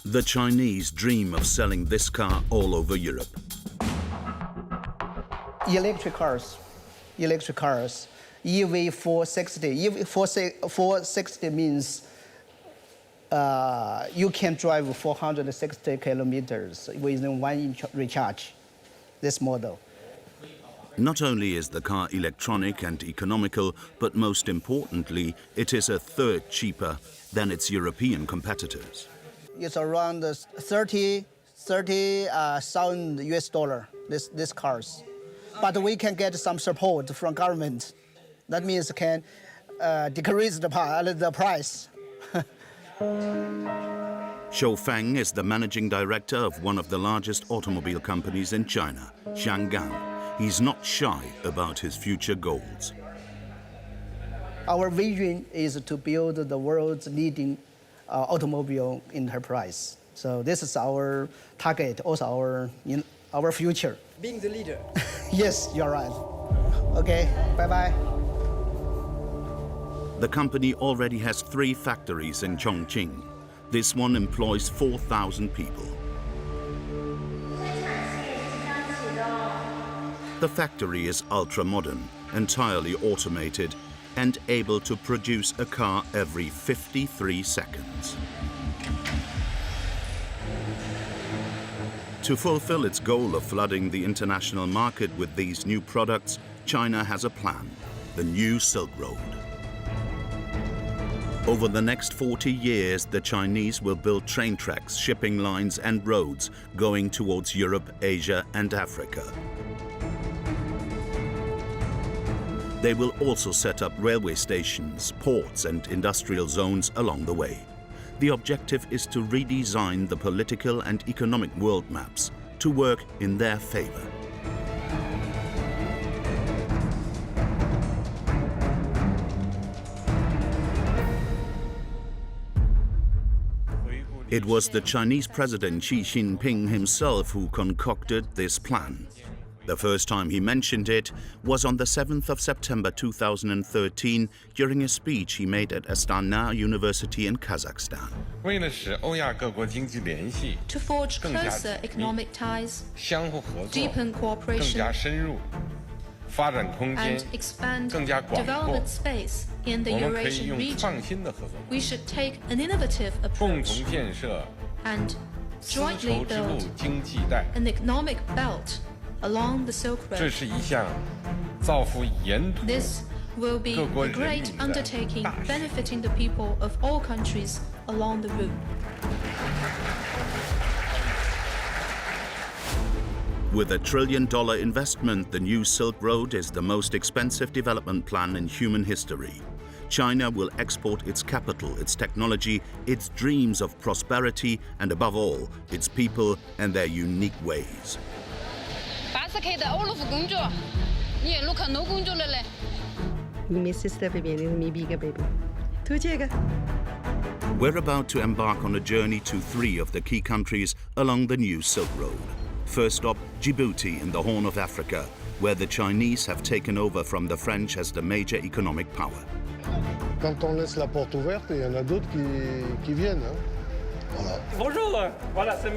The Chinese dream of selling this car all over Europe. Electric cars, EV 460. EV 460 means you can drive 460 kilometers within 1 inch recharge, this model. Not only is the car electronic and economical, but most importantly, it is a third cheaper than its European competitors. It's around 30,000 US dollar, this cars. But we can get some support from government. That means can decrease the price. Shou Feng is the managing director of one of the largest automobile companies in China, Xianggang. He's not shy about his future goals. Our vision is to build the world's leading automobile enterprise. So this is our target, also our future. Being the leader. Yes, you're right. Okay, bye-bye. The company already has 3 factories in Chongqing. This one employs 4,000 people. The factory is ultra-modern, entirely automated, and able to produce a car every 53 seconds. To fulfill its goal of flooding the international market with these new products, China has a plan, the New Silk Road. Over the next 40 years, the Chinese will build train tracks, shipping lines, and roads going towards Europe, Asia, and Africa. They will also set up railway stations, ports, and industrial zones along the way. The objective is to redesign the political and economic world maps to work in their favor. It was the Chinese President Xi Jinping himself who concocted this plan. The first time he mentioned it was on the 7th of September 2013 during a speech he made at Astana University in Kazakhstan. To forge closer economic ties, deepen cooperation, and expand development space in the Eurasian region, we should take an innovative approach and jointly build an economic belt along the Silk Road. This will be a great undertaking benefiting the people of all countries along the route. With $1 trillion investment, the New Silk Road is the most expensive development plan in human history. China will export its capital, its technology, its dreams of prosperity, and above all, its people and their unique ways. We're about to embark on a journey to 3 of the key countries along the New Silk Road. First stop, Djibouti in the Horn of Africa, where the Chinese have taken over from the French as the major economic power. Quand on laisse la porte ouverte, il y en a d'autres qui viennent. Voilà. Bonjour, voilà, c'est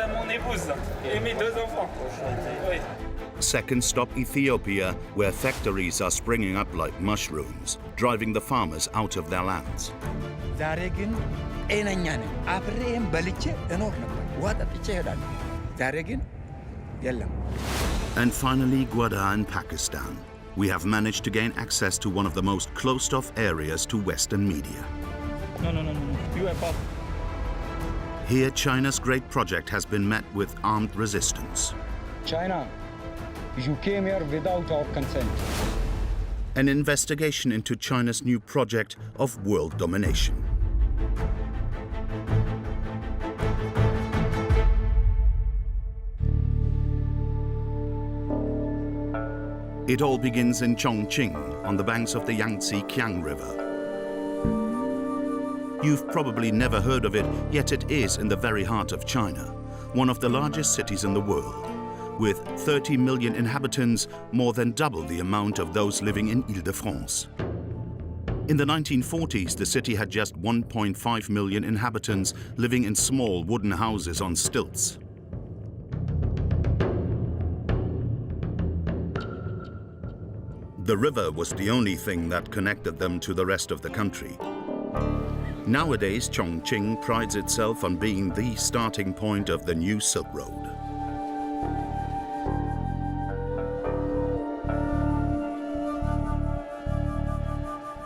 mon épouse et mes 2 enfants. Oui. Second stop, Ethiopia, where factories are springing up like mushrooms, driving the farmers out of their lands. And finally, Gwadar in Pakistan. We have managed to gain access to one of the most closed-off areas to Western media. No. You are pop. Here, China's great project has been met with armed resistance. China, you came here without our consent. An investigation into China's new project of world domination. It all begins in Chongqing, on the banks of the Yangtze-Kiang River. You've probably never heard of it, yet it is in the very heart of China, one of the largest cities in the world. With 30 million inhabitants, more than double the amount of those living in Île-de-France. In the 1940s, the city had just 1.5 million inhabitants living in small wooden houses on stilts. The river was the only thing that connected them to the rest of the country. Nowadays, Chongqing prides itself on being the starting point of the new Silk Road.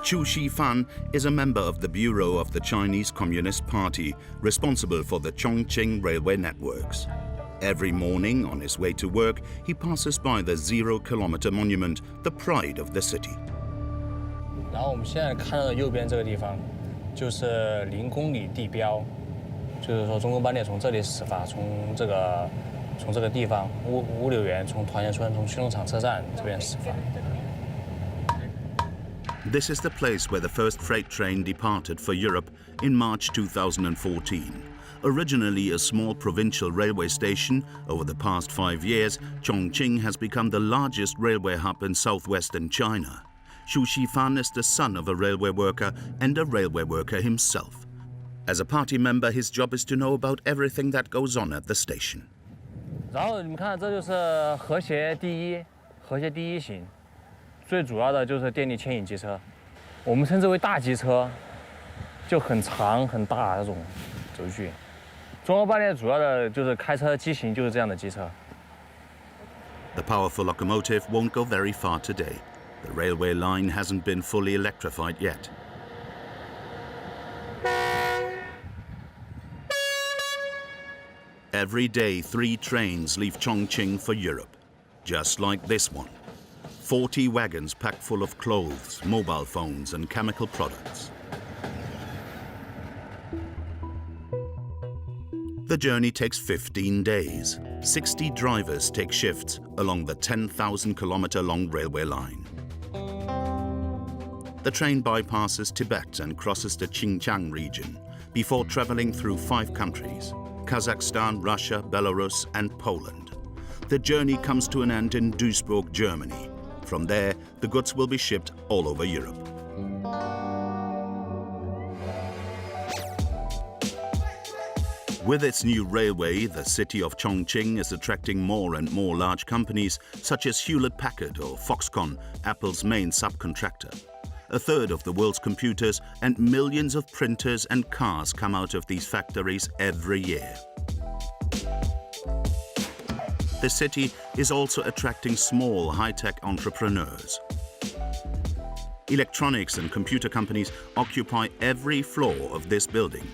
Chu Shifan is a member of the Bureau of the Chinese Communist Party, responsible for the Chongqing railway networks. Every morning, on his way to work, he passes by the 0-kilometer monument, the pride of the city. 然后我们现在看到的右边这个地方，就是0公里地标，就是说中国班列从这里始发，从这个地方五柳园，从团结村，从训动场车站这边始发。 This is the place where the first freight train departed for Europe in March 2014. Originally a small provincial railway station, over the past 5 years, Chongqing has become the largest railway hub in southwestern China. Xu Shifan is the son of a railway worker and a railway worker himself. As a party member, his job is to know about everything that goes on at the station. 然后你们看，这就是和谐第一型。 最主要的就是电力牵引机车，我们称之为大机车，就很长很大那种轴距。中欧班列主要的就是开车机型就是这样的机车。The powerful locomotive won't go very far today. The railway line hasn't been fully electrified yet. Every day, 3 trains leave Chongqing for Europe, just like this one. 40 wagons packed full of clothes, mobile phones, and chemical products. The journey takes 15 days. 60 drivers take shifts along the 10,000-kilometer-long railway line. The train bypasses Tibet and crosses the Xinjiang region before traveling through 5 countries: Kazakhstan, Russia, Belarus, and Poland. The journey comes to an end in Duisburg, Germany. From there, the goods will be shipped all over Europe. With its new railway, the city of Chongqing is attracting more and more large companies such as Hewlett-Packard or Foxconn, Apple's main subcontractor. A third of the world's computers and millions of printers and cars come out of these factories every year. The city is also attracting small high-tech entrepreneurs. Electronics and computer companies occupy every floor of this building.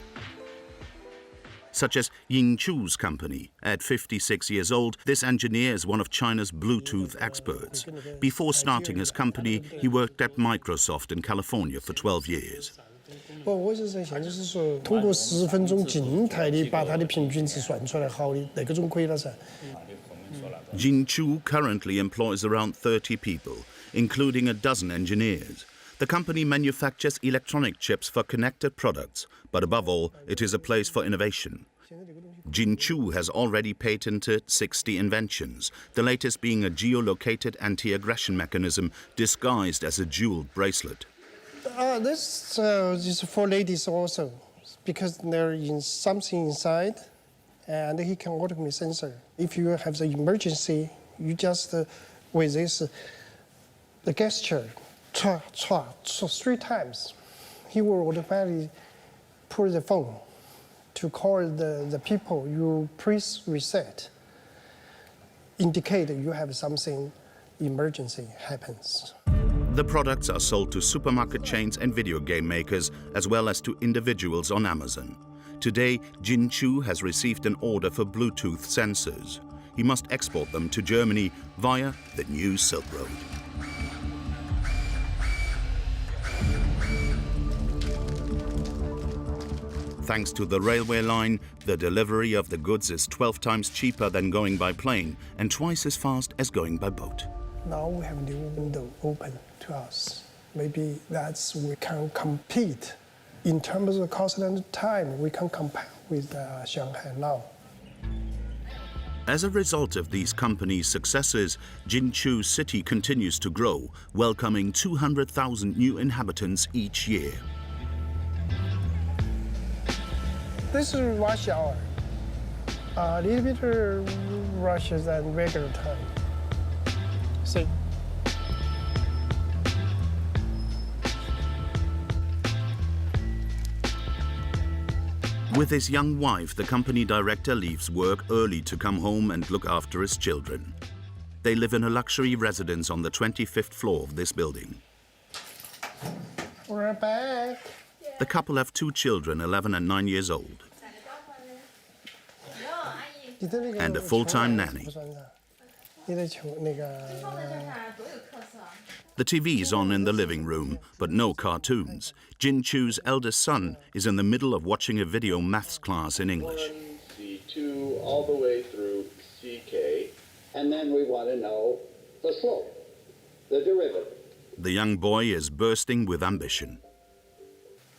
Such as Yingchu's company. At 56 years old, this engineer is one of China's Bluetooth experts. Before starting his company, he worked at Microsoft in California for 12 years. 我是在想，就是说，通过10分钟静态的把它的平均值算出来，好的，那个种可以了噻。 Yingchu currently employs around 30 people, including a dozen engineers. The company manufactures electronic chips for connected products, but above all, it is a place for innovation. Jinchu has already patented 60 inventions, the latest being a geolocated anti-aggression mechanism disguised as a jeweled bracelet. This is for ladies also, because there is something inside, and he can automatically sensor. If you have the emergency, you just, with this, the gesture, 3 times, he will automatically pull the phone to call the people. You press reset, indicate you have something emergency happens. The products are sold to supermarket chains and video game makers, as well as to individuals on Amazon. Today, Jinchu has received an order for Bluetooth sensors. He must export them to Germany via the new Silk Road. Thanks to the railway line, the delivery of the goods is 12 times cheaper than going by plane and twice as fast as going by boat. Now we have new window open to us. Maybe that's we can compete. In terms of cost and time, we can compare with Shanghai now. As a result of these companies' successes, Jinchu city continues to grow, welcoming 200,000 new inhabitants each year. This is rush hour. A little bit rusher than regular time. See? With his young wife, the company director leaves work early to come home and look after his children. They live in a luxury residence on the 25th floor of this building. We're back. The couple have 2 children, 11 and 9 years old, and a full-time nanny. The TV is on in the living room, but no cartoons. Jinchu's eldest son is in the middle of watching a video maths class in English. C2 all the way through CK, and then we want to know the slope, the derivative. The young boy is bursting with ambition.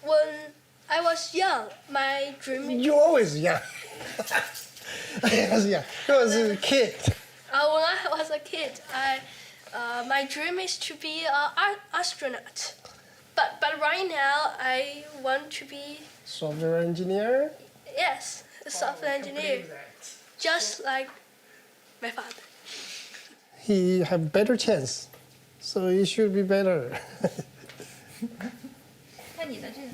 When I was young, my dream... You're always young. I was young. I was a kid. When I was a kid, my dream is to be an astronaut. But right now, I want to be... Software engineer? Yes, a software engineer. Just like my father. He have better chance, so he should be better.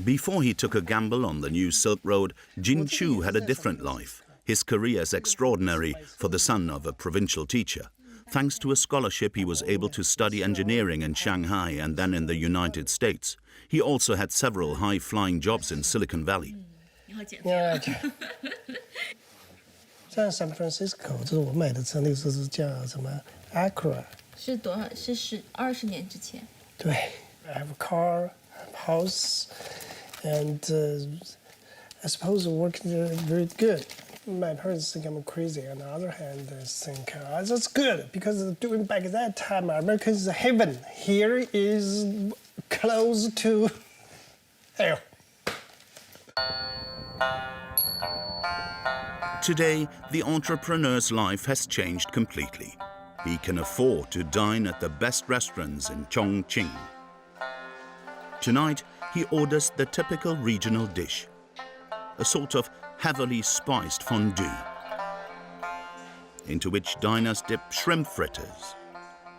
Before he took a gamble on the new Silk Road, Jinchu had a different life. His career is extraordinary for the son of a provincial teacher. Thanks to a scholarship, he was able to study engineering in Shanghai and then in the United States. He also had several high-flying jobs in Silicon Valley. Yeah. 在 San Francisco， 这是我买的车，那个时候是叫什么 Acura。是多少？是20年之前。对 ，I have a car, house, and I suppose working very good. My parents think I'm crazy. On the other hand, they think that's good because doing back at that time, America is heaven. Here is close to hell. Today, the entrepreneur's life has changed completely. He can afford to dine at the best restaurants in Chongqing. Tonight, he orders the typical regional dish, a sort of heavily spiced fondue, into which diners dip shrimp fritters,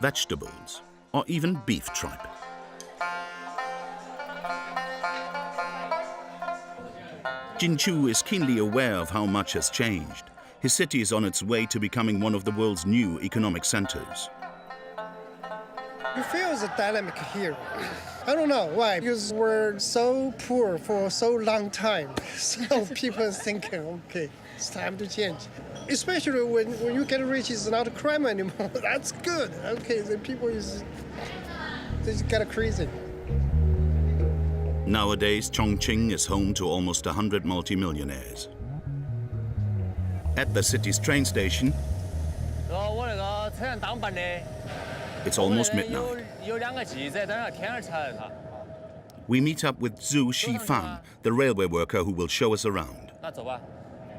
vegetables, or even beef tripe. Jinchu is keenly aware of how much has changed. His city is on its way to becoming one of the world's new economic centers. You feel the dynamic here. I don't know why, because we're so poor for so long time. So people are thinking, okay, it's time to change. Especially when you get rich, it's not a crime anymore. That's good. Okay, the people they just get crazy. Nowadays, Chongqing is home to almost 100 multimillionaires. At the city's train station, it's almost midnight. We meet up with Zhu Shifan, the railway worker who will show us around.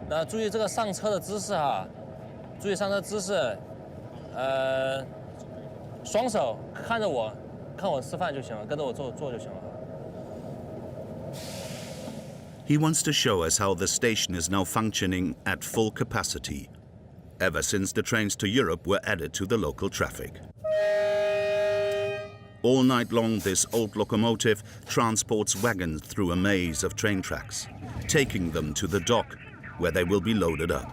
那注意这个上车的姿势哈，注意上车姿势，双手看着我，看我示范就行了，跟着我做就行了。 He wants to show us how the station is now functioning at full capacity, ever since the trains to Europe were added to the local traffic. All night long, this old locomotive transports wagons through a maze of train tracks, taking them to the dock, where they will be loaded up.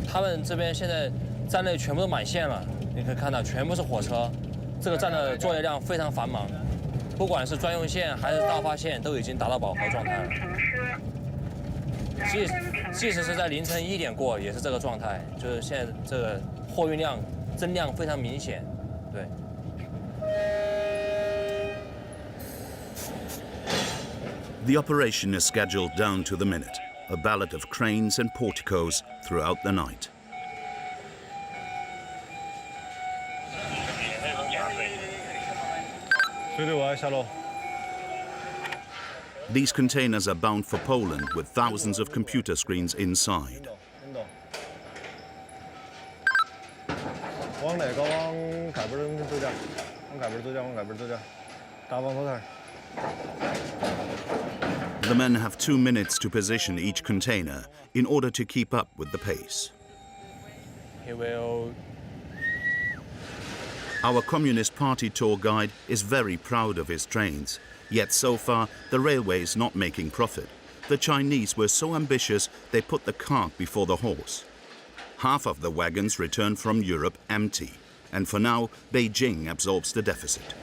他们这边现在站内全部都满线了，你可以看到全部是火车。 这个站的作业量非常繁忙，不管是专用线还是大发线，都已经达到饱和状态了。即使是在凌晨1点过，也是这个状态，就是现在这个货运量增量非常明显，对。The operation is scheduled down to the minute, a ballad of cranes and porticos throughout the night. 随队我要下楼。These containers are bound for Poland with thousands of computer screens inside. The men have 2 minutes to position each container in order to keep up with the pace. Our Communist Party tour guide is very proud of his trains, yet so far the railway is not making profit. The Chinese were so ambitious they put the cart before the horse. Half of the wagons return from Europe empty, and for now Beijing absorbs the deficit.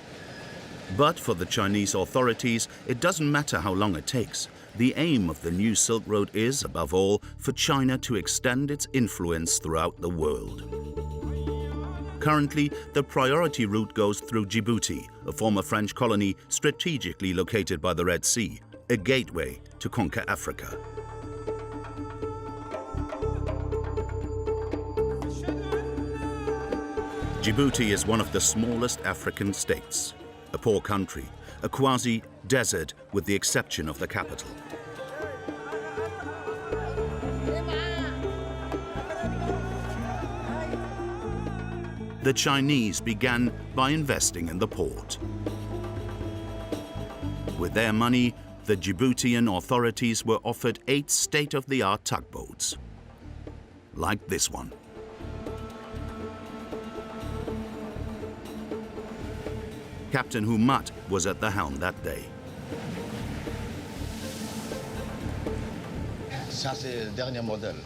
But for the Chinese authorities, it doesn't matter how long it takes. The aim of the new Silk Road is, above all, for China to extend its influence throughout the world. Currently, the priority route goes through Djibouti, a former French colony strategically located by the Red Sea, a gateway to conquer Africa. Djibouti is one of the smallest African states, a poor country, a quasi-desert with the exception of the capital. The Chinese began by investing in the port. With their money, the Djiboutian authorities were offered 8 state-of-the-art tugboats, like this one. Captain Humat was at the helm that day. Ça, c'est le dernier modèle.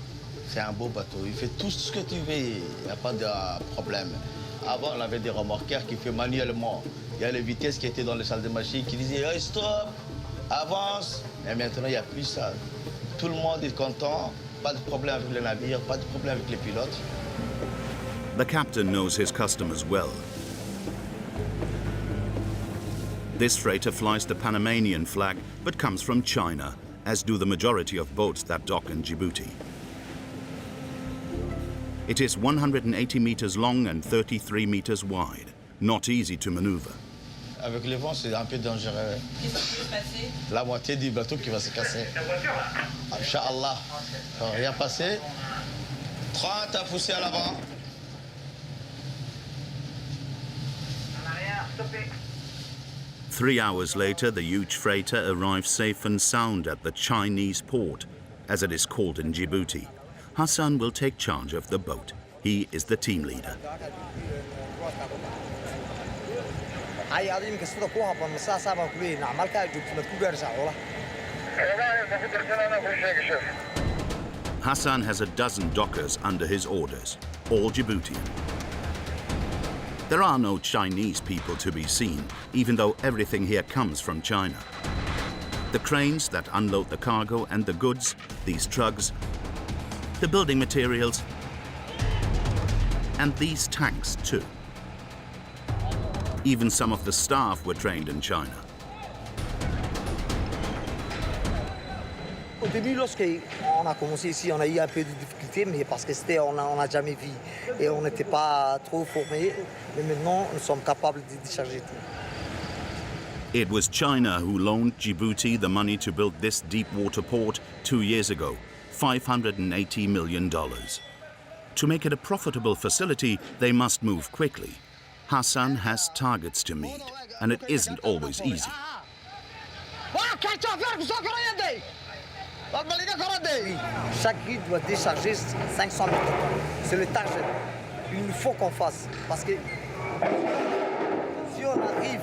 C'est un beau bateau. Il fait tout ce que tu veux. Il n'y a pas de problème. Avant, on avait des remorqueurs qui faisaient manuellement. Il y a les vitesses qui étaient dans les salles de machine qui disaient hey, stop, avance. Mais maintenant, il n'y a plus ça. Tout le monde est content. Pas de problème avec les navires, pas de problème avec les pilotes. The captain knows his customers well. This freighter flies the Panamanian flag, but comes from China, as do the majority of boats that dock in Djibouti. It is 180 meters long and 33 meters wide, not easy to maneuver. Avec le vent, c'est un peu dangereux. Qu'est-ce qui va se passer? La moitié du bateau qui va se casser. La voiture, là? Inch'Allah. Rien passé. 30 à pousser à l'avant. En arrière, stoppez. 3 hours later, the huge freighter arrives safe and sound at the Chinese port, as it is called in Djibouti. Hassan will take charge of the boat. He is the team leader. Hassan has a dozen dockers under his orders, all Djiboutian. There are no Chinese people to be seen, even though everything here comes from China. The cranes that unload the cargo and the goods, these trucks, the building materials, and these tanks too. Even some of the staff were trained in China. Au début, lorsqu'on a commencé ici, on a eu un peu de difficultés, mais parce que on n'a jamais vu et on n'était pas trop formés. Mais maintenant, nous sommes capables de décharger tout. It was China who loaned Djibouti the money to build this deep water port 2 years ago, $580 million. To make it a profitable facility, they must move quickly. Hassan has targets to meet, and it isn't always easy. Chaque grille doit décharger 500 000 tonnes. C'est le target. Il faut qu'on fasse. Parce que si on arrive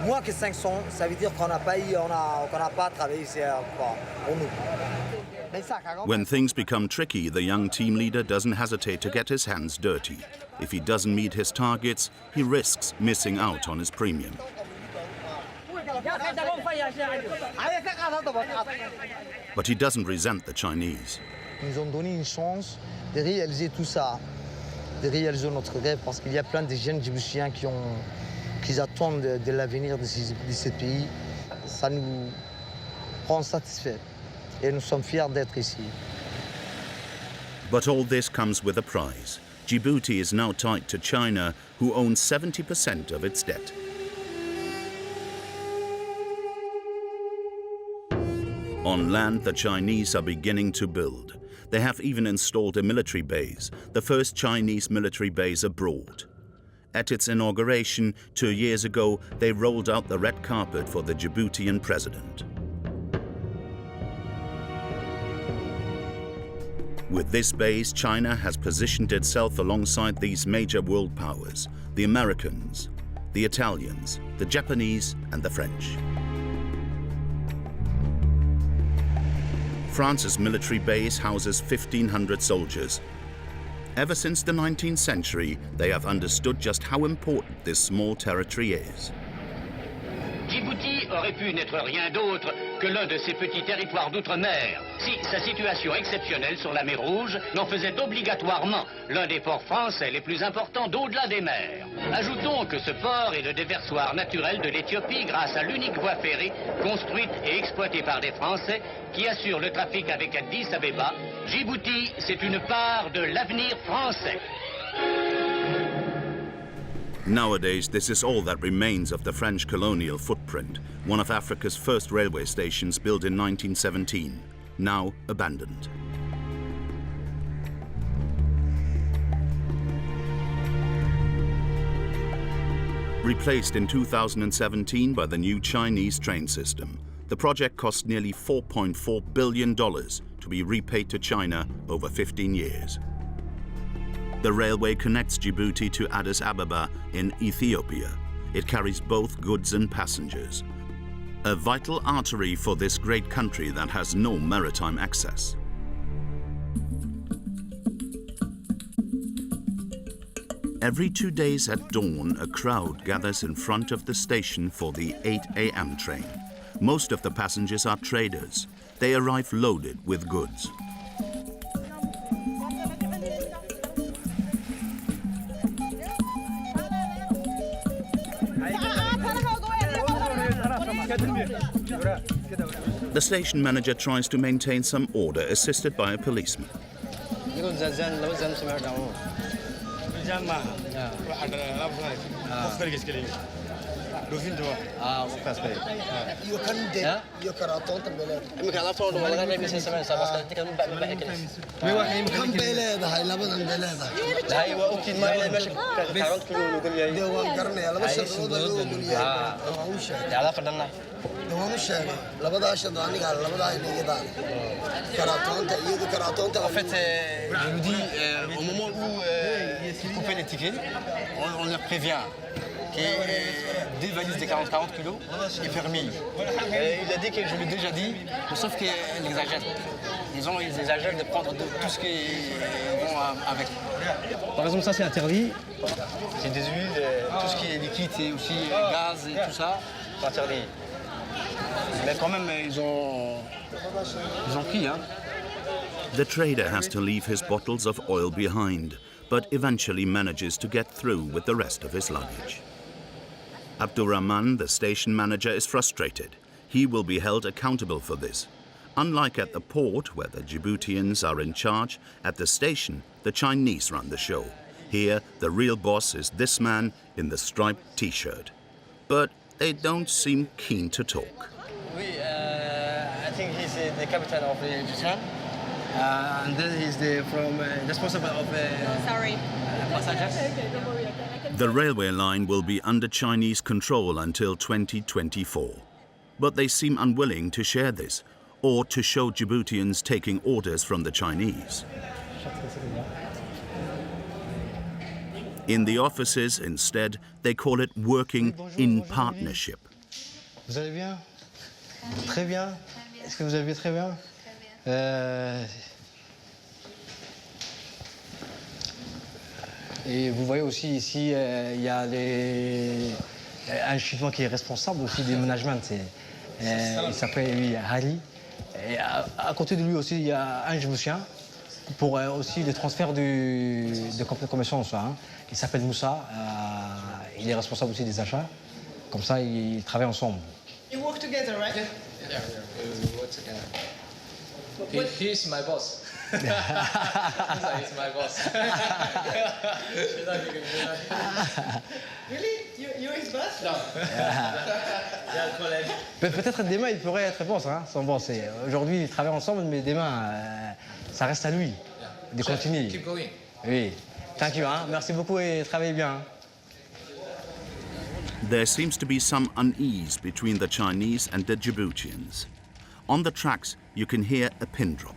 moins que 500, ça veut dire qu'on n'a pas travaillé ici pour nous. When things become tricky, the young team leader doesn't hesitate to get his hands dirty. If he doesn't meet his targets, he risks missing out on his premium. But he doesn't resent the Chinese. Ils nous ont donné une chance de réaliser tout ça, de réaliser notre rêve, parce qu'il y a plein de jeunes Djiboutiens qui attendent de l'avenir de ce pays. Ça nous rend satisfaits et nous sommes fiers d'être ici. But all this comes with a price. Djibouti is now tied to China, who owns 70% of its debt. On land, the Chinese are beginning to build. They have even installed a military base, the first Chinese military base abroad. At its inauguration 2 years ago, they rolled out the red carpet for the Djiboutian president. With this base, China has positioned itself alongside these major world powers, the Americans, the Italians, the Japanese, and the French. France's military base houses 1,500 soldiers. Ever since the 19th century, they have understood just how important this small territory is. Djibouti aurait pu n'être rien d'autre que l'un de ces petits territoires d'outre-mer, si sa situation exceptionnelle sur la mer Rouge n'en faisait obligatoirement l'un des ports français les plus importants d'au-delà des mers. Ajoutons que ce port est le déversoir naturel de l'Éthiopie grâce à l'unique voie ferrée construite et exploitée par des Français qui assure le trafic avec Addis Abeba. Djibouti, c'est une part de l'avenir français. Nowadays, this is all that remains of the French colonial footprint, one of Africa's first railway stations built in 1917, now abandoned. Replaced in 2017 by the new Chinese train system, the project cost nearly $4.4 billion to be repaid to China over 15 years. The railway connects Djibouti to Addis Ababa in Ethiopia. It carries both goods and passengers. A vital artery for this great country that has no maritime access. Every 2 days at dawn, a crowd gathers in front of the station for the 8 a.m. train. Most of the passengers are traders. They arrive loaded with goods. The station manager tries to maintain some order, assisted by a policeman. En fait, je vous dis, au moment où il coupait les tickets, on leur prévient que des valises de 40 kilos est permis. Il a dit que je l'ai déjà dit, sauf qu'ils exagèrent. Ils exagèrent de prendre tout ce qui vont avec. Par exemple, ça c'est interdit. C'est des huiles, tout ce qui est liquide et aussi gaz et tout ça, c'est interdit. Mais quand même, ils ont pris, hein. The trader has to leave his bottles of oil behind, but eventually manages to get through with the rest of his luggage. Abdurrahman, the station manager, is frustrated. He will be held accountable for this. Unlike at the port, where the Djiboutians are in charge, at the station, the Chinese run the show. Here, the real boss is this man in the striped T-shirt. But they don't seem keen to talk. Oui, I think he's the captain of the Djiboutian. And then he's responsible of passengers. The railway line will be under Chinese control until 2024. But they seem unwilling to share this, or to show Djiboutians taking orders from the Chinese. In the offices, instead, they call it working in partnership. Vous allez bien? Très bien. Est-ce que vous allez très bien? Et vous voyez aussi ici, il y a un chinois qui est responsable aussi du management. Il s'appelle lui Harry. Et à côté de lui aussi, il y a un Djiboutien pour aussi le transfert de commission. Hein. Il s'appelle Moussa. Il est responsable aussi des achats. Comme ça, ils travaillent ensemble. You work together, right? Yeah, we work together. He's my boss. He's my boss. Really? Peut-être demain, il pourrait être réponse. Hein. Aujourd'hui, ils travaillent ensemble, mais demain, ça reste à lui de continuer. Keep going. Oui. Thank you. Hein. Merci beaucoup et travaillez bien. There seems to be some unease between the Chinese and the Djiboutians. On the tracks, you can hear a pin drop.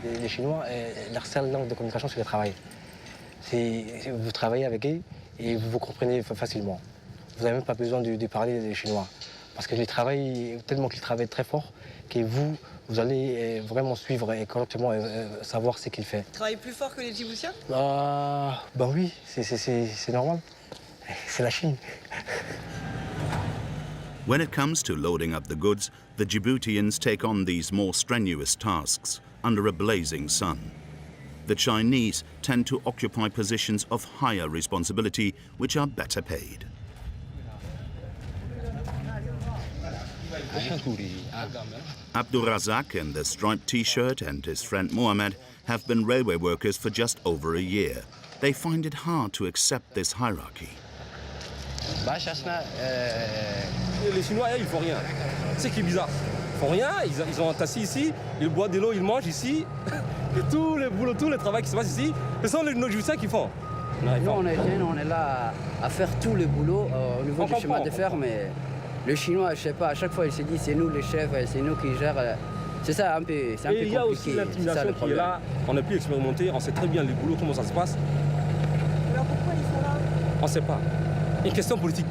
Les Chinois, leur seule langue de communication, c'est le travail. Vous travaillez avec eux et vous vous comprenez facilement. Vous n'avez même pas besoin de parler des Chinois. Parce que tellement qu'ils travaillent très fort, que vous allez vraiment suivre et correctement savoir ce qu'il fait. Ils travaillent plus fort que les Djiboutiens? Ben oui, c'est normal. C'est la Chine. When it comes to loading up the goods, the Djiboutians take on these more strenuous tasks under a blazing sun. The Chinese tend to occupy positions of higher responsibility, which are better paid. Abdulrazak in the striped T-shirt and his friend Mohamed have been railway workers for just over a year. They find it hard to accept this hierarchy. Les Chinois, ils font rien. C'est qui est bizarre. Ils font rien, ils ont un tassis ici, ils boivent de l'eau, ils mangent ici. Et tout le boulot, tout le travail qui se passe ici, ce sont nos Djiboutiens qui font. Nous, on est là à faire tout le boulot au niveau du chemin de fer, mais le Chinois, je sais pas, à chaque fois, il se dit c'est nous les chefs, c'est nous qui gèrent. C'est ça un peu compliqué. Et il y a aussi l'intimidation qui est là. On a pu expérimenter, on sait très bien le boulot, comment ça se passe. Alors pourquoi ils sont là? On ne sait pas. Une question politique.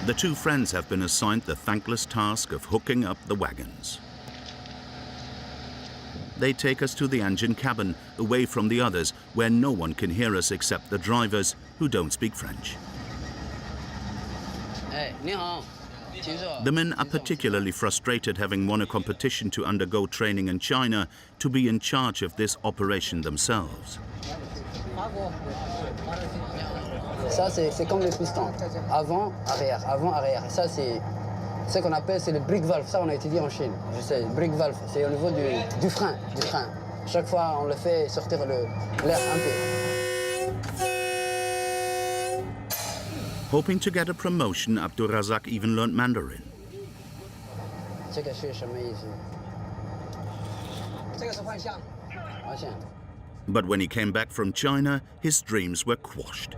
The two friends have been assigned the thankless task of hooking up the wagons. They take us to the engine cabin, away from the others, where no one can hear us except the drivers, who don't speak French. The men are particularly frustrated, having won a competition to undergo training in China, to be in charge of this operation themselves. Ça, c'est comme le piston. Avant, arrière. Ça, c'est ce qu'on appelle le brake valve. Ça, on a étudié en Chine. Je sais, brake valve, c'est au niveau du frein. Chaque fois, on le fait sortir l'air un peu. Hoping to get a promotion, Abdulrazak even learned Mandarin. But when he came back from China, his dreams were quashed.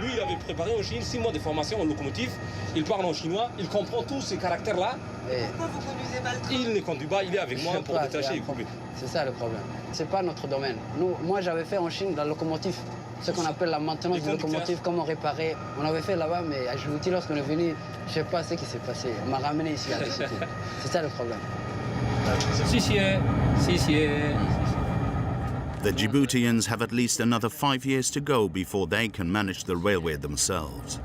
Lui, il avait préparé en Chine 6 mois de formation en locomotive. Il parle en chinois, il comprend tous ces caractères-là. Pourquoi vous conduisez pas le train? Il ne conduit pas, il est avec moi pour détacher et couper. C'est ça le problème. C'est pas notre domaine. Moi, j'avais fait en Chine la locomotive, ce qu'on appelle la maintenance de locomotive, comment réparer. On avait fait là-bas, mais à Djibouti, lorsqu'on est venu, je sais pas ce qui s'est passé. On m'a ramené ici à Djibouti. C'est ça le problème. The Djiboutians have at least another 5 years to go before they can manage the railway themselves.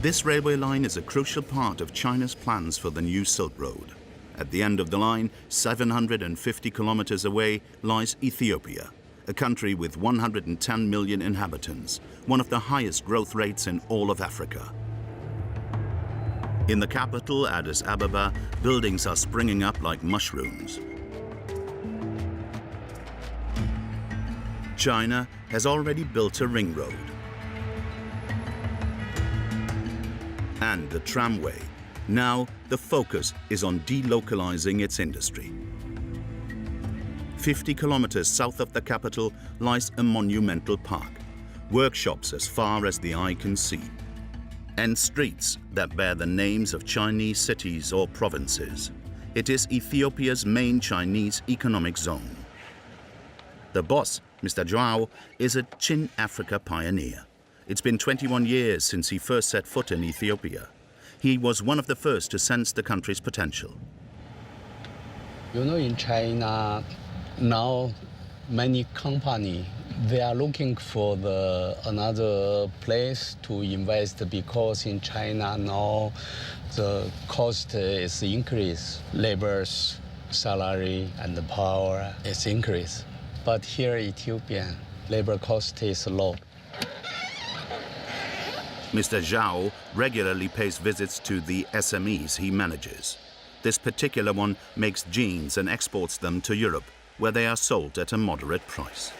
This railway line is a crucial part of China's plans for the new Silk Road. At the end of the line, 750 kilometers away, lies Ethiopia, a country with 110 million inhabitants, one of the highest growth rates in all of Africa. In the capital, Addis Ababa, buildings are springing up like mushrooms. China has already built a ring road and the tramway. Now the focus is on delocalizing its industry. 50 kilometers south of the capital lies a monumental park, workshops as far as the eye can see, and streets that bear the names of Chinese cities or provinces. It is Ethiopia's main Chinese economic zone. The boss, Mr. Zhao, is a Chin Africa pioneer. It's been 21 years since he first set foot in Ethiopia. He was one of the first to sense the country's potential. You know, in China, now many companies, they are looking for another place to invest because in China now the cost is increased. Labor's salary and the power is increased. But here in Ethiopia, labor cost is low. Mr. Zhao regularly pays visits to the SMEs he manages. This particular one makes jeans and exports them to Europe, where they are sold at a moderate price.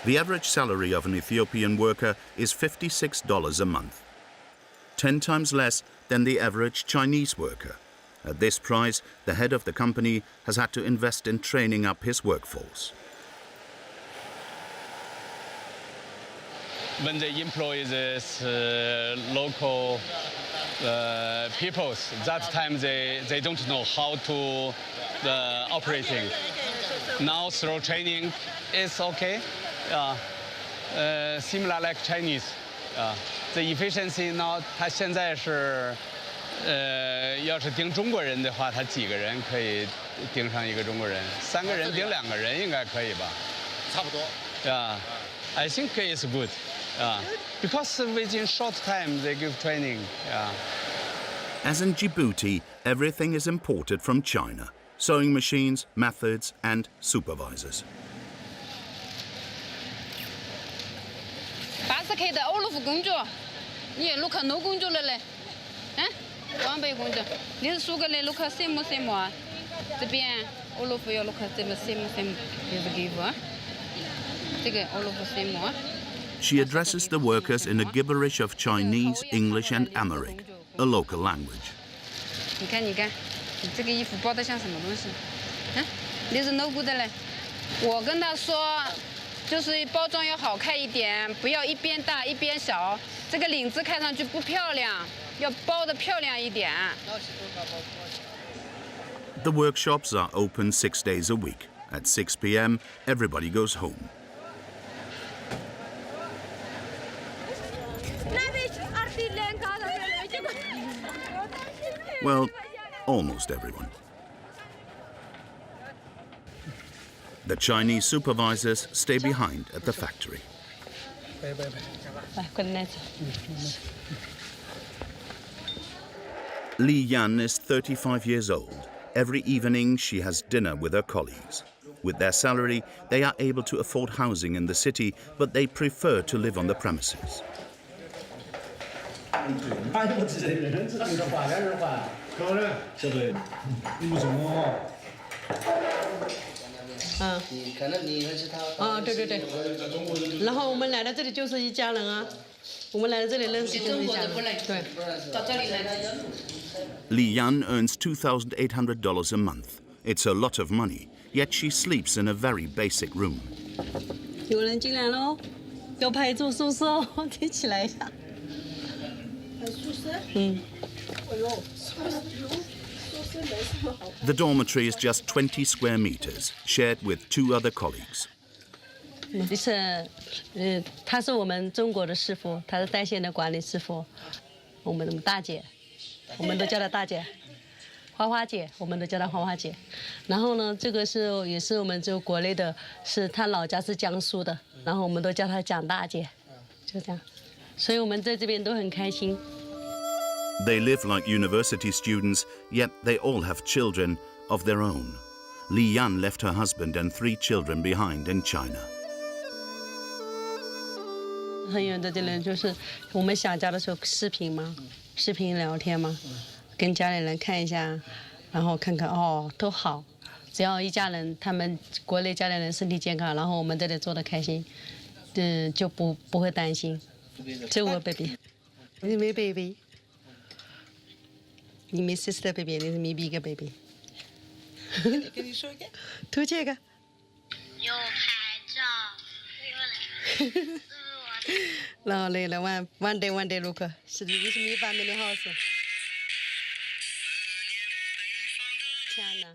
The average salary of an Ethiopian worker is $56 a month, 10 times less than the average Chinese worker. At this price, the head of the company has had to invest in training up his workforce. When they employ these local peoples, that time they don't know how to operating. Now through training, it's okay. Similar like Chinese. The efficiency now, 他现在是要是盯中国人的话，他几个人可以盯上一个中国人，3个人盯2个人应该可以吧？差不多。I think it's good. Because within short time they give training. As in Djibouti, everything is imported from China: sewing machines, methods, and supervisors. 80K 的欧陆夫工作，你也录看no工作了嘞，往北工作，你是苏格兰录看什么啊？这边欧陆夫要录看什么，就是给我，这个欧陆夫什么？She addresses the workers in a gibberish of Chinese, English, and Amharic, a local language. 你看，你这个衣服包得像什么东西？你是no good的嘞。我跟他说。 就是包装要好看一点，不要一边大一边小。这个领子看上去不漂亮，要包得漂亮一点。The workshops are open 6 days a week. At 6 p.m., everybody goes home. Well, almost everyone. The Chinese supervisors stay behind at the factory. Li Yan is 35 years old. Every evening she has dinner with her colleagues. With their salary, they are able to afford housing in the city, but they prefer to live on the premises. Li Yan earns $2,800 a month. It's a lot of money, yet she sleeps in a very basic room. 有人进来喽，要派出宿舍，提起来一下。宿舍？哎呦， The dormitory is just 20 square meters, shared with 2 other colleagues. 她是我们中国的师傅，她是在线的管理师傅，我们的大姐，我们都叫她大姐，花花姐，我们都叫她花花姐。然后呢，这个也是我们就国内的，是她老家是江苏的，然后我们都叫她蒋大姐，就这样。所以我们在这边都很开心。 They live like university students, yet they all have children of their own. Li Yan left her husband and 3 children behind in China. 很远的人就是我们想家的时候视频嘛，视频聊天嘛，跟家里人看一下，然后看看哦都好，只要一家人他们国内家里人身体健康，然后我们这里做得开心，就不会担心。这我 baby， 你没 baby。 你没 sister baby， 你是没一个 baby。跟你说一个，图这个。有牌照，然后累了 one day look， 是你是没 family house。天哪！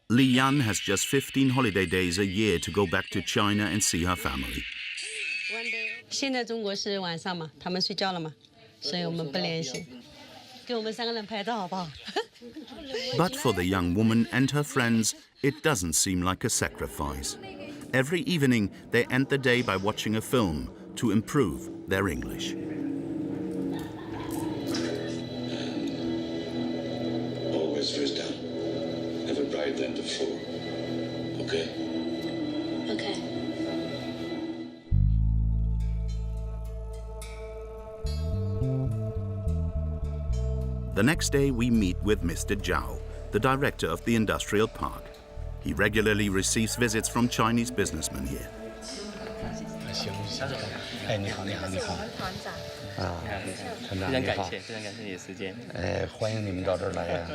Li Yan has just 15 holiday days a year to go back to China and see her family. 现在中国是晚上嘛，他们睡觉了嘛，所以我们不联系。 But for the young woman and her friends, it doesn't seem like a sacrifice. Every evening, they end the day by watching a film to improve their English. Always first down. 边。Okay. The next day we meet with Mr. Zhao, the director of the industrial park. He regularly receives visits from Chinese businessmen here. 哎，你好，你好，你好。啊，团长你好。非常感谢你的时间。欢迎你们到这儿来呀。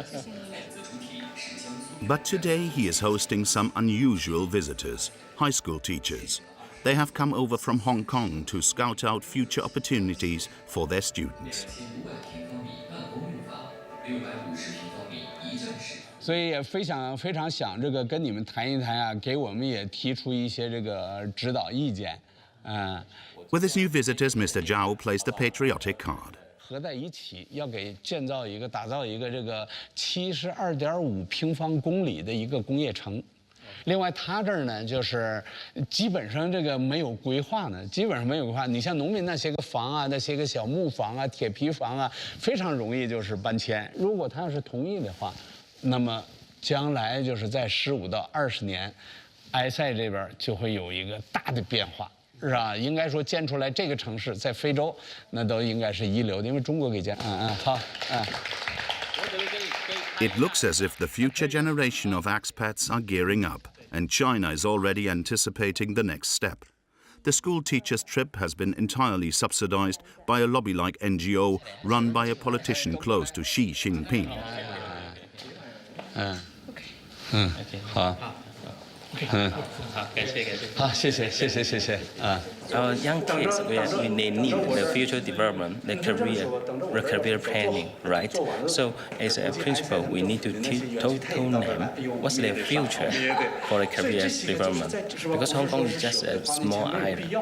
But today he is hosting some unusual visitors, high school teachers. They have come over from Hong Kong to scout out future opportunities for their students. 所以也非常想这个跟你们谈一谈啊，给我们也提出一些这个指导意见，With his new visitors, Mr. Zhao placed a patriotic card. 合在一起要给打造一个这个72.5平方公里的一个工业城。另外，他这儿呢，就是基本上这个没有规划呢，基本上没有规划。你像农民那些个房啊，那些个小木房啊、铁皮房啊，非常容易就是搬迁。如果他要是同意的话，那么将来就是在15到20年，埃塞这边就会有一个大的变化。 是吧？应该说建出来这个城市在非洲，那都应该是一流的，因为中国给建。好，It looks as if the future generation of expats are gearing up, and China is already anticipating the next step. The school teachers' trip has been entirely subsidized by a lobby-like NGO run by a politician close to Xi Jinping.好。 Our young kids, they need the future development, the career planning, right? So, as a principal, we need to tell them what's their future for the career development. Because Hong Kong is just a small island,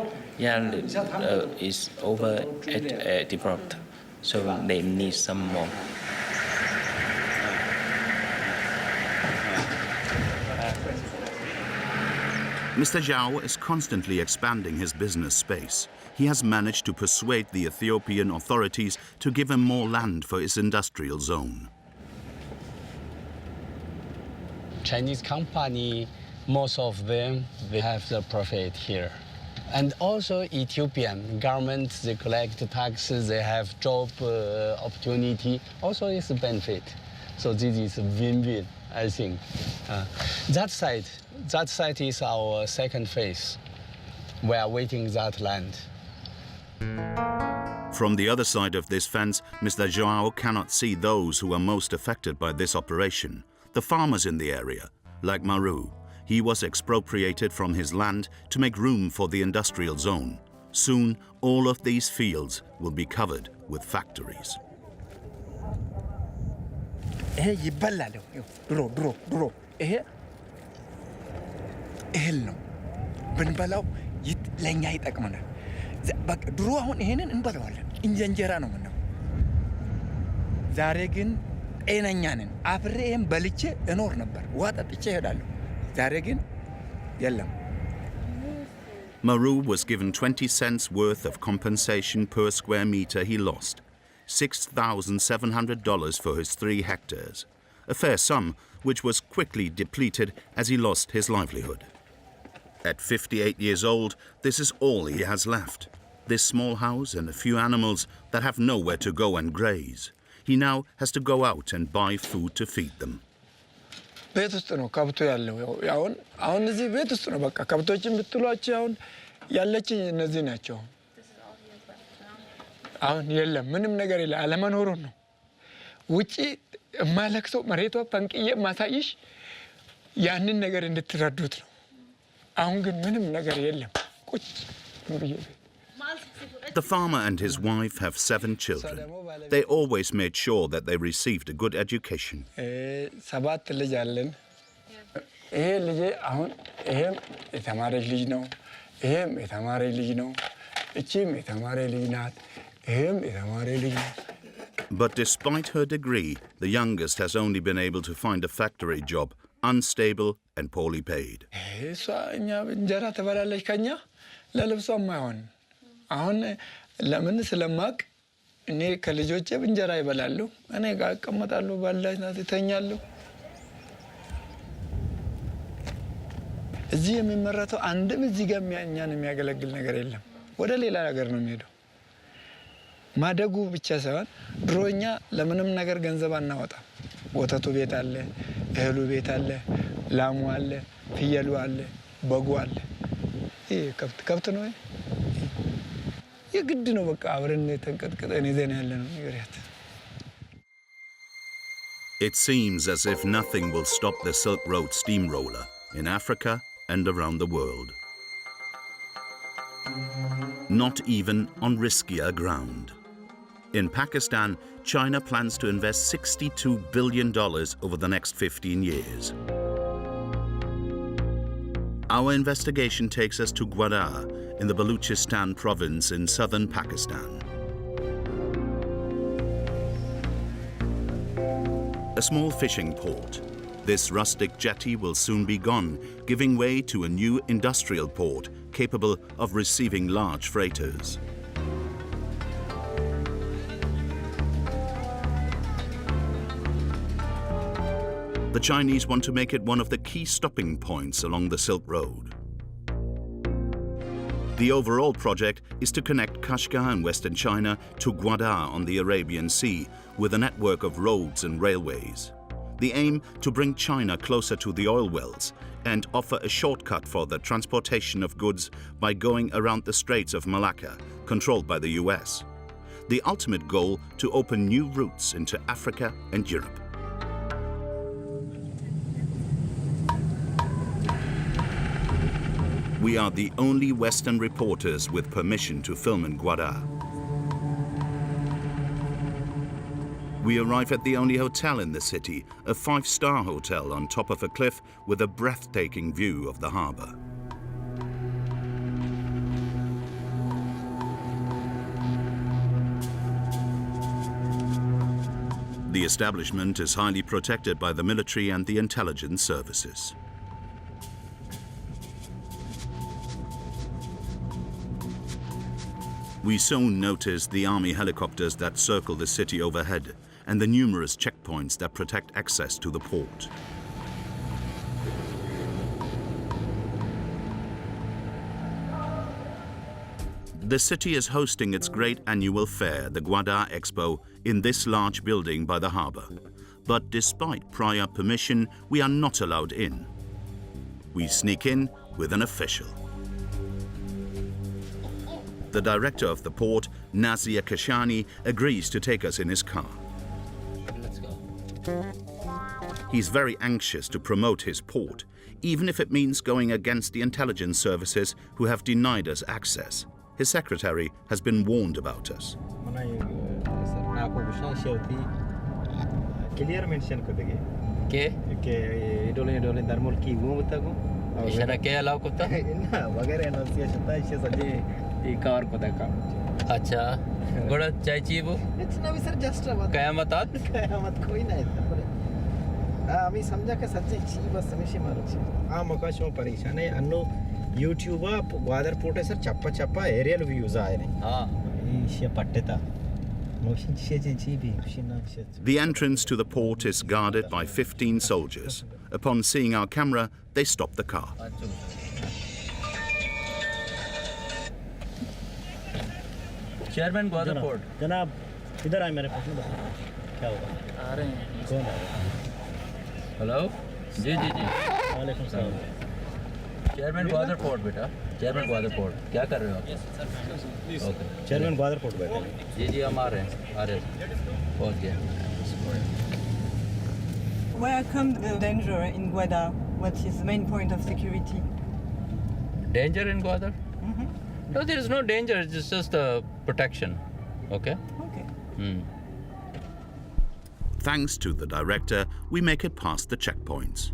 it's overdeveloped, so they need some more. Mr. Zhao is constantly expanding his business space. He has managed to persuade the Ethiopian authorities to give him more land for his industrial zone. Chinese company, most of them, they have the profit here. And also Ethiopian government, they collect taxes, they have job opportunity, also it's a benefit. So this is a win-win, I think. That side is our second phase. We are waiting that land. From the other side of this fence, Mr. Zhao cannot see those who are most affected by this operation, the farmers in the area, like Maru. He was expropriated from his land to make room for the industrial zone. Soon, all of these fields will be covered with factories. እህል ነው ብንበላው ለኛ ይጠቅመናል። በቃ ድሮ አሁን ይሄንን እንበላዋለን እንጀራ ነው ምነው። ዛሬ ግን ጤነኛ ነን። አብሬም በልቼ እኖር ነበር። ውሃ ጠጥቼ እሄዳለሁ። ዛሬ ግን የለም። Maru was given 20 cents worth of compensation per square meter he lost, $6,700 for his 3 hectares, a fair sum which was quickly depleted as he lost his livelihood. At 58 years old, this is all he has left. This small house and a few animals that have nowhere to go and graze. He now has to go out and buy food to feed them. ቤት ውስጥ ነው ከብቶ ያለው። አሁን እዚህ ቤት ውስጥ ነው በቃ ከብቶችን ብትሏቸው አሁን ያለችኝ እነዚህ ናቸው። አሁን የለም ምንም ነገር የለም አለመኖሩ ነው። ውጪ ማለክሰው መሬቷ ፈንቅዬ ማሳይሽ ያንን ነገር እንድትረዱት ነው። አሁን ግን ምንም ነገር የለም ቁጭ ብዬ The farmer and his wife have 7 children. They always made sure that they received a good education. 7 ልጅ አለን። ይሄ ልጅ አሁን ይሄም የተማረች ልጅ ነው። ይሄም የተማረች ልጅ ነው። እቺም የተማረ ልጅ ናት። ይሄም የተማረ ልጅ ነው። But despite her degree, the youngest has only been able to find a factory job, unstable and poorly paid. እሷ እኛ እንጀራ ትበላለች ከኛ ለልብሷም አይሆን አሁን ለምን ስለማቅ እኔ ከልጆቼ እንጀራ ይበላሉ እኔ ጋር እቀመጣለሁ ባላችና ተኛለሁ እዚህ የሚመረተው አንድም እዚህ ጋር እኛን የሚያገለግል ነገር የለም። ወደ ሌላ ነገር ነው የሚሄደው። ማደጉ ብቻ ሳይሆን ድሮኛ ለምንም ነገር ገንዘብ አናወጣም። ወተቱ ቤት አለ፣ እህሉ ቤት አለ፣ ላሙ አለ፣ ፍየሉ አለ፣ በጉ አለ። ይሄ ከብት ነው። የግድ ነው በቃ አብረን ተንቀጥቀጠን ይዘን ያለ ነው ነገር ያት It seems as if nothing will stop the Silk Road steamroller in Africa and around the world. Not even on riskier ground. In Pakistan, China plans to invest $62 billion over the next 15 years. Our investigation takes us to Gwadar in the Baluchistan province in southern Pakistan. A small fishing port. This rustic jetty will soon be gone, giving way to a new industrial port capable of receiving large freighters. The Chinese want to make it one of the key stopping points along the Silk Road. The overall project is to connect Kashgar in western China to Gwadar on the Arabian Sea with a network of roads and railways. The aim to bring China closer to the oil wells and offer a shortcut for the transportation of goods by going around the Straits of Malacca, controlled by the US. The ultimate goal to open new routes into Africa and Europe. We are the only Western reporters with permission to film in Gwadar. We arrive at the only hotel in the city, a 5-star hotel on top of a cliff with a breathtaking view of the harbour. The establishment is highly protected by the military and the intelligence services. We soon notice the army helicopters that circle the city overhead and the numerous checkpoints that protect access to the port. The city is hosting its great annual fair, the Gwadar Expo, in this large building by the harbour. But despite prior permission, we are not allowed in. We sneak in with an official. The director of the port, Nazir Kashani, agrees to take us in his car. Let's go. He's very anxious to promote his port, even if it means going against the intelligence services who have denied us access. His secretary has been warned about us. Clear mention करेंगे के डोले दरमोल की वो बता को इशारा के allow कोता ना वगैरह एनोसिएशन था इसे सजे ये कार को देखा अच्छा बड़ा चाहिए वो इतना भी सर जस्ट कयामत कोई ना इतना पर आम्ही समझा के सच्चे ची बस हमेशा मारो मकाशों परीक्षा नहीं अन्नो यूट्यूब ग्वादर पोर्ट सर चप्पा चप्पा एरियल व्यूज आए नहीं हाँ ये पट्टे था The entrance to the port is guarded by 15 soldiers. Upon seeing our camera, they stop the car. Chairman Gwadar Port. जनाब इधर आए मेरे पास क्या होगा आ रहे हैं कौन आ रहा है हेलो जी जी जी वालेकुम सलाम चेयरमैन ग्वादर पोर्ट बेटा चेयरमैन ग्वादर पोर्ट क्या कर रहे हो आप ओके चेयरमैन ग्वादर पोर्ट बैठे जी जी हम आ रहे हैं पहुँच गए Where comes the danger in Gwadar? What is the main point of security? Danger in Gwadar? No, there is no danger. It's just protection. Okay? Okay. Thanks to the director, we make it past the checkpoints.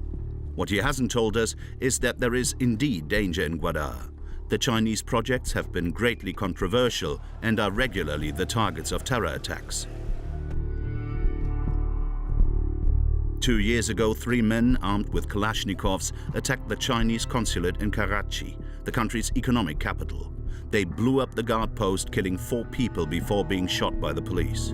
What he hasn't told us is that there is indeed danger in Gwadar. The Chinese projects have been greatly controversial and are regularly the targets of terror attacks. 2 years ago, 3 men armed with Kalashnikovs attacked the Chinese consulate in Karachi, the country's economic capital. They blew up the guard post, killing 4 people before being shot by the police.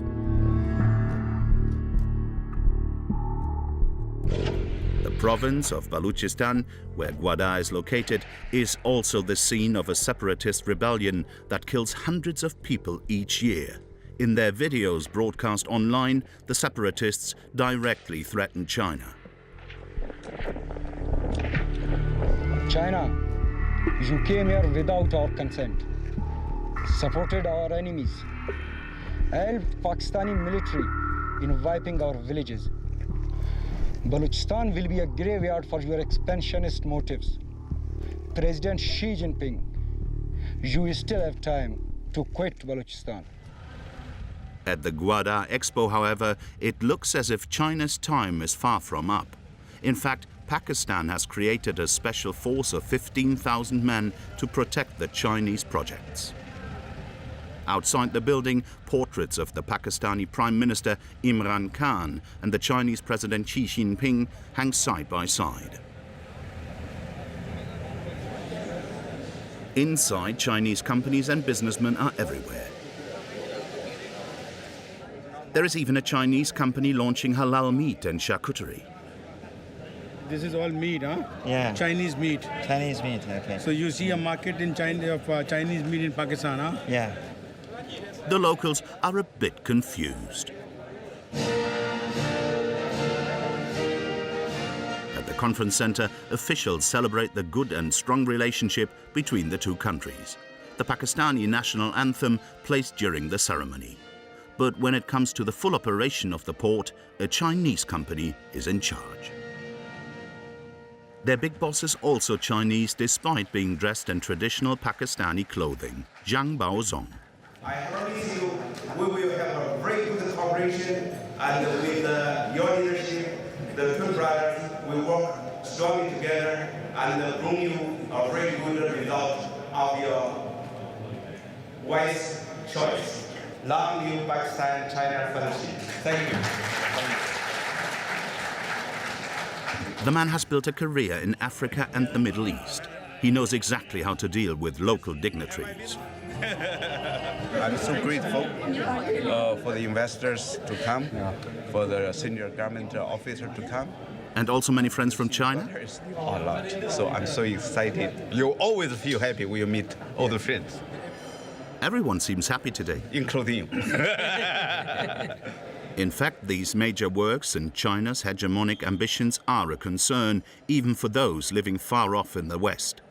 The province of Balochistan, where Gwadar is located, is also the scene of a separatist rebellion that kills hundreds of people each year. In their videos broadcast online, the separatists directly threaten China. China, you came here without our consent, supported our enemies, helped Pakistani military in wiping our villages. Balochistan will be a graveyard for your expansionist motives. President Xi Jinping, you still have time to quit Balochistan. At the Gwadar Expo, however, it looks as if China's time is far from up. In fact, Pakistan has created a special force of 15,000 men to protect the Chinese projects. Outside the building, portraits of the Pakistani Prime Minister Imran Khan and the Chinese President Xi Jinping hang side by side. Inside, Chinese companies and businessmen are everywhere. There is even a Chinese company launching halal meat and charcuterie. This is all meat, huh? Yeah. Chinese meat. Chinese meat, okay. So you see a market in China of Chinese meat in Pakistan, huh? Yeah. The locals are a bit confused. At the conference center, officials celebrate the good and strong relationship between the two countries. The Pakistani national anthem placed during the ceremony. But when it comes to the full operation of the port, a Chinese company is in charge. Their big boss is also Chinese, despite being dressed in traditional Pakistani clothing, Zhang Baozong. I promise you, we will have a very good cooperation, and with your leadership, the two brothers will work strongly together and bring you a very good result of your wise choice. Long live Pakistan-China friendship. Thank you. The man has built a career in Africa and the Middle East. He knows exactly how to deal with local dignitaries. I'm so grateful for the investors to come, for the senior government officer to come. And also many friends from China? A lot. So I'm so excited. You always feel happy when you meet all the friends. Everyone seems happy today. Including you. In fact, these major works and China's hegemonic ambitions are a concern, even for those living far off in the West.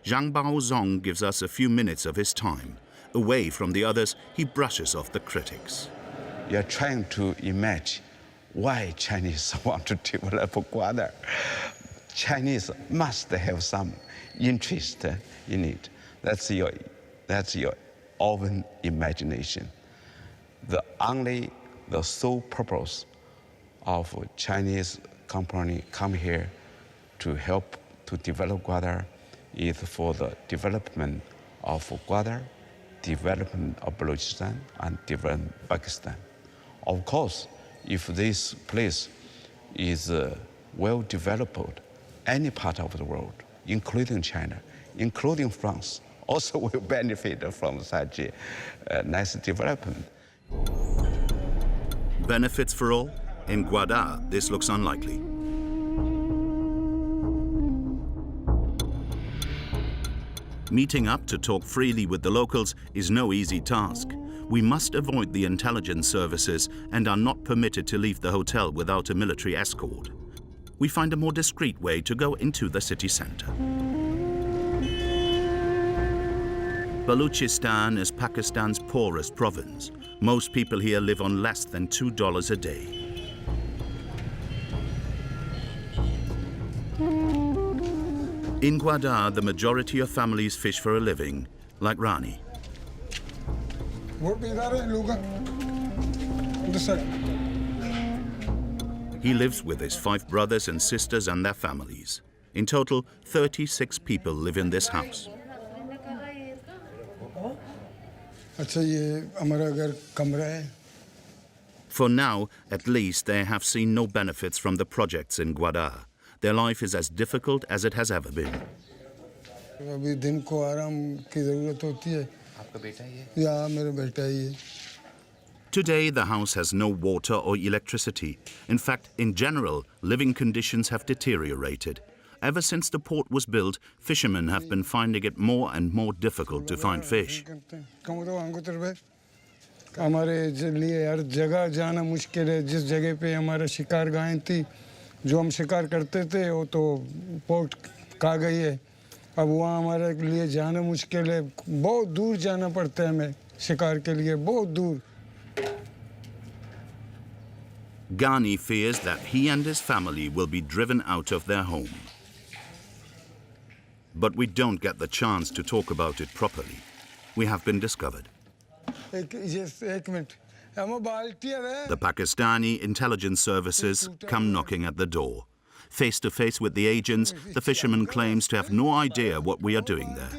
Zhang Baozong gives us a few minutes of his time. Away from the others, he brushes off the critics. You're trying to imagine why Chinese want to develop Gwadar. Chinese must have some interest in it. That's your own imagination. The sole purpose of Chinese company come here to help to develop Gwadar is for the development of Gwadar, development of Balochistan, and development of Pakistan. Of course, if this place is well developed, any part of the world, including China, including France, also will benefit from such a nice development. Benefits for all? In Gwadar, this looks unlikely. Meeting up to talk freely with the locals is no easy task. We must avoid the intelligence services and are not permitted to leave the hotel without a military escort. We find a more discreet way to go into the city center. Balochistan is Pakistan's poorest province. Most people here live on less than $2 a day. In Gwadar, the majority of families fish for a living, like Rani. He lives with his 5 brothers and sisters and their families. In total, 36 people live in this house. For now, at least, they have seen no benefits from the projects in Gwadar. Their life is as difficult as it has ever been. Today, the house has no water or electricity. In fact, in general, living conditions have deteriorated. Ever since the port was built, fishermen have been finding it more and more difficult to find fish. हमारे लिए हर जगह जाना मुश्किल है जिस जगह पे हमारा शिकार गायें थी जो हम शिकार करते थे वो तो पोर्ट खा गई है अब वहाँ हमारे लिए जाना मुश्किल है बहुत दूर जाना पड़ता है हमें शिकार के लिए बहुत दूर Ghani fears that he and his family will be driven out of their home. But we don't get the chance to talk about it properly. We have been discovered. The Pakistani intelligence services come knocking at the door. Face to face with the agents, the fisherman claims to have no idea what we are doing there.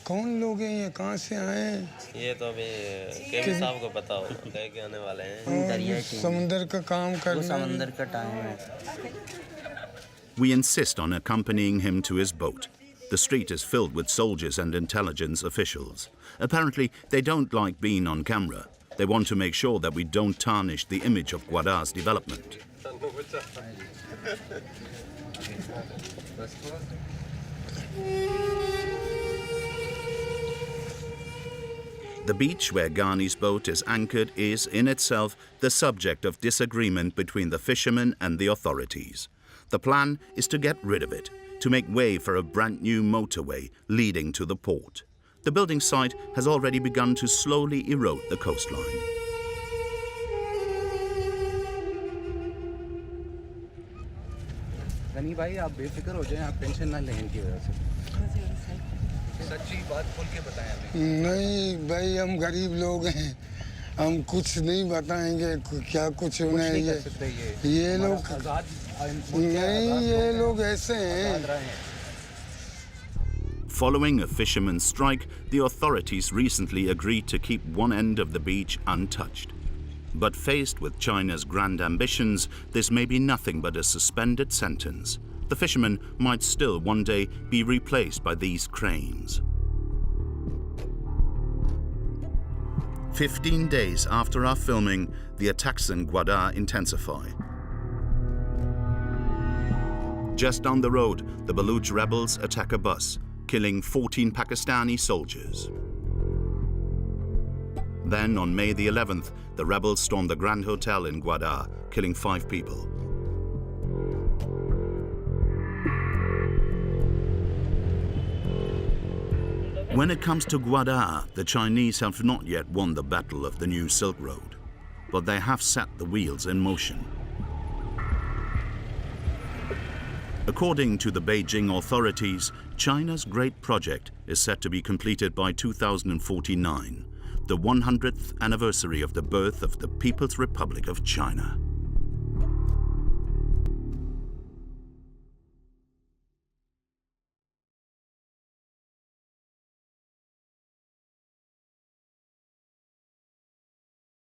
कौन लोग हैं ये कहाँ से आए हैं ये तो अभी केवी साहब को पता हो कहीं के आने वाले हैं समुंदर का काम करना समुंदर का टाइम है We insist on accompanying him to his boat. The street is filled with soldiers and intelligence officials. Apparently, they don't like being on camera. They want to make sure that we don't tarnish the image of Gwadar's development. The beach where Ghani's boat is anchored is, in itself, the subject of disagreement between the fishermen and the authorities. The plan is to get rid of it, to make way for a brand new motorway leading to the port. The building site has already begun to slowly erode the coastline. Ghani भाई आप बेफिक्र हो जाएं आप tension ना लें इनकी वजह से सच्ची बात खोल के बताएं हमें नहीं भाई हम गरीब लोग हैं हम कुछ नहीं बताएंगे क्या कुछ उन्हें ये लोग नहीं ये लोग ऐसे हैं Following a fisherman's strike, the authorities recently agreed to keep one end of the beach untouched. But faced with China's grand ambitions, this may be nothing but a suspended sentence. The fishermen might still one day be replaced by these cranes. 15 days after our filming, the attacks in Gwadar intensify. Just down the road, the Baluch rebels attack a bus, killing 14 Pakistani soldiers. Then, on May the 11th, the rebels stormed the Grand Hotel in Gwadar, killing 5 people. When it comes to Gwadar, the Chinese have not yet won the battle of the new Silk Road, but they have set the wheels in motion. According to the Beijing authorities, China's great project is set to be completed by 2049, the 100th anniversary of the birth of the People's Republic of China.